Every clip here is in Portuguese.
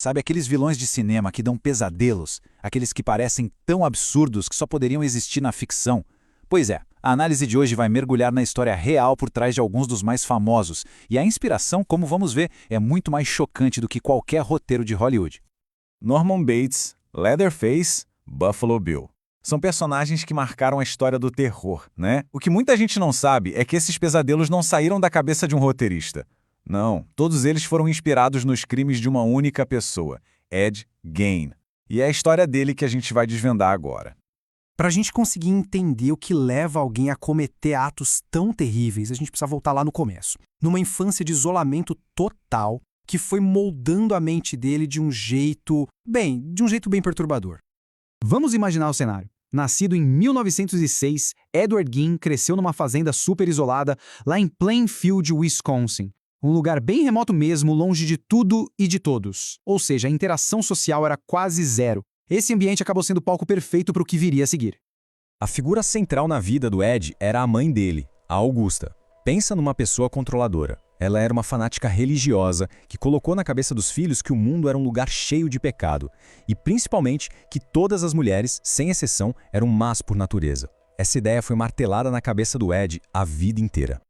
Sabe aqueles vilões de cinema que dão pesadelos? Aqueles que parecem tão absurdos que só poderiam existir na ficção? Pois é, a análise de hoje vai mergulhar na história real por trás de alguns dos mais famosos, e a inspiração, como vamos ver, é muito mais chocante do que qualquer roteiro de Hollywood. Norman Bates, Leatherface, Buffalo Bill. São personagens que marcaram a história do terror, né? O que muita gente não sabe é que esses pesadelos não saíram da cabeça de um roteirista. Não, todos eles foram inspirados nos crimes de uma única pessoa, Ed Gein. E é a história dele que a gente vai desvendar agora. Para a gente conseguir entender o que leva alguém a cometer atos tão terríveis, a gente precisa voltar lá no começo. Numa infância de isolamento total, que foi moldando a mente dele de um jeito bem perturbador. Vamos imaginar o cenário. Nascido em 1906, Edward Gein cresceu numa fazenda super isolada lá em Plainfield, Wisconsin. Um lugar bem remoto mesmo, longe de tudo e de todos. Ou seja, a interação social era quase zero. Esse ambiente acabou sendo o palco perfeito para o que viria a seguir. A figura central na vida do Ed era a mãe dele, a Augusta. Pensa numa pessoa controladora. Ela era uma fanática religiosa que colocou na cabeça dos filhos que o mundo era um lugar cheio de pecado. E principalmente que todas as mulheres, sem exceção, eram más por natureza. Essa ideia foi martelada na cabeça do Ed a vida inteira.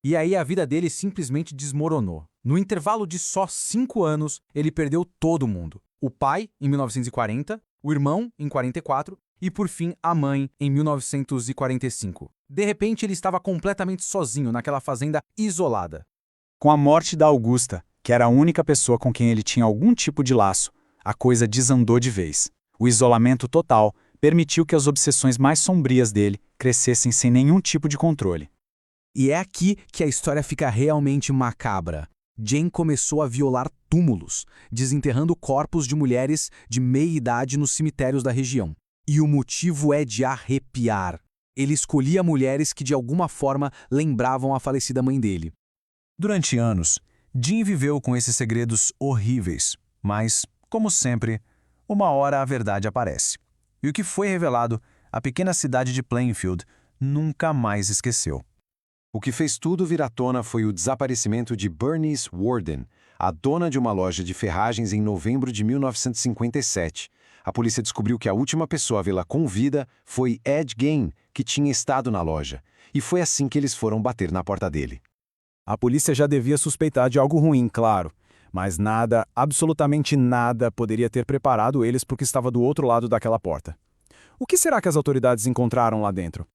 E aí a vida dele simplesmente desmoronou. No intervalo de só 5 anos, ele perdeu todo mundo. O pai, em 1940, o irmão, em 44, e por fim a mãe, em 1945. De repente ele estava completamente sozinho naquela fazenda isolada. Com a morte da Augusta, que era a única pessoa com quem ele tinha algum tipo de laço, a coisa desandou de vez. O isolamento total permitiu que as obsessões mais sombrias dele crescessem sem nenhum tipo de controle. E é aqui que a história fica realmente macabra. Jane começou a violar túmulos, desenterrando corpos de mulheres de meia-idade nos cemitérios da região. E o motivo é de arrepiar. Ele escolhia mulheres que de alguma forma lembravam a falecida mãe dele. Durante anos, Jim viveu com esses segredos horríveis, mas, como sempre, uma hora a verdade aparece. E o que foi revelado, a pequena cidade de Plainfield nunca mais esqueceu. O que fez tudo vir à tona foi o desaparecimento de Bernice Worden, a dona de uma loja de ferragens em novembro de 1957. A polícia descobriu que a última pessoa a vê-la com vida foi Ed Gein, que tinha estado na loja. E foi assim que eles foram bater na porta dele. A polícia já devia suspeitar de algo ruim, claro, mas nada, absolutamente nada, poderia ter preparado eles para o que estava do outro lado daquela porta. O que será que as autoridades encontraram lá dentro?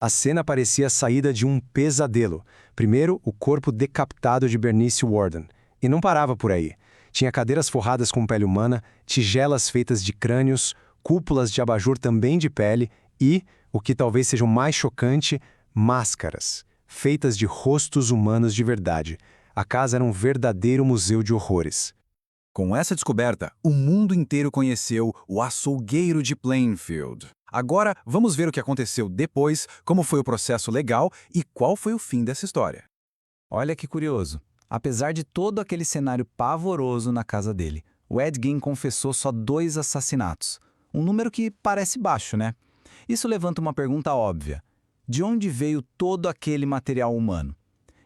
A cena parecia saída de um pesadelo. Primeiro, o corpo decapitado de Bernice Worden. E não parava por aí. Tinha cadeiras forradas com pele humana, tigelas feitas de crânios, cúpulas de abajur também de pele e, o que talvez seja o mais chocante, máscaras, feitas de rostos humanos de verdade. A casa era um verdadeiro museu de horrores. Com essa descoberta, o mundo inteiro conheceu o açougueiro de Plainfield. Agora, vamos ver o que aconteceu depois, como foi o processo legal e qual foi o fim dessa história. Olha que curioso. Apesar de todo aquele cenário pavoroso na casa dele, o Ed Gein confessou só 2 assassinatos. Um número que parece baixo, né? Isso levanta uma pergunta óbvia. De onde veio todo aquele material humano?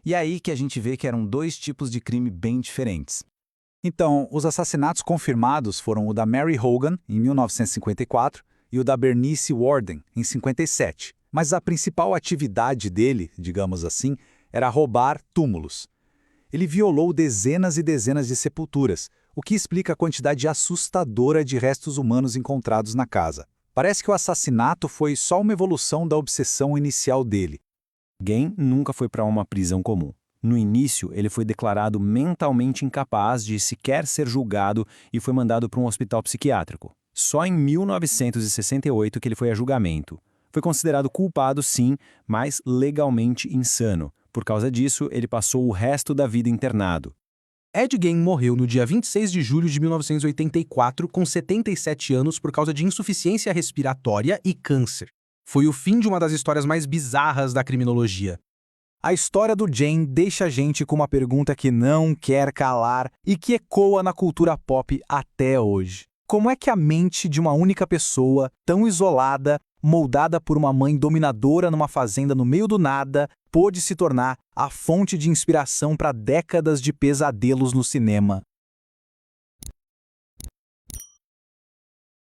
E aí que a gente vê que eram 2 tipos de crime bem diferentes. Então, os assassinatos confirmados foram o da Mary Hogan, em 1954, e o da Bernice Worden, em 57. Mas a principal atividade dele, digamos assim, era roubar túmulos. Ele violou dezenas e dezenas de sepulturas, o que explica a quantidade assustadora de restos humanos encontrados na casa. Parece que o assassinato foi só uma evolução da obsessão inicial dele. Gein nunca foi para uma prisão comum. No início, ele foi declarado mentalmente incapaz de sequer ser julgado e foi mandado para um hospital psiquiátrico. Só em 1968 que ele foi a julgamento. Foi considerado culpado, sim, mas legalmente insano. Por causa disso, ele passou o resto da vida internado. Ed Gein morreu no dia 26 de julho de 1984, com 77 anos, por causa de insuficiência respiratória e câncer. Foi o fim de uma das histórias mais bizarras da criminologia. A história do Jane deixa a gente com uma pergunta que não quer calar e que ecoa na cultura pop até hoje. Como é que a mente de uma única pessoa, tão isolada, moldada por uma mãe dominadora numa fazenda no meio do nada, pôde se tornar a fonte de inspiração para décadas de pesadelos no cinema?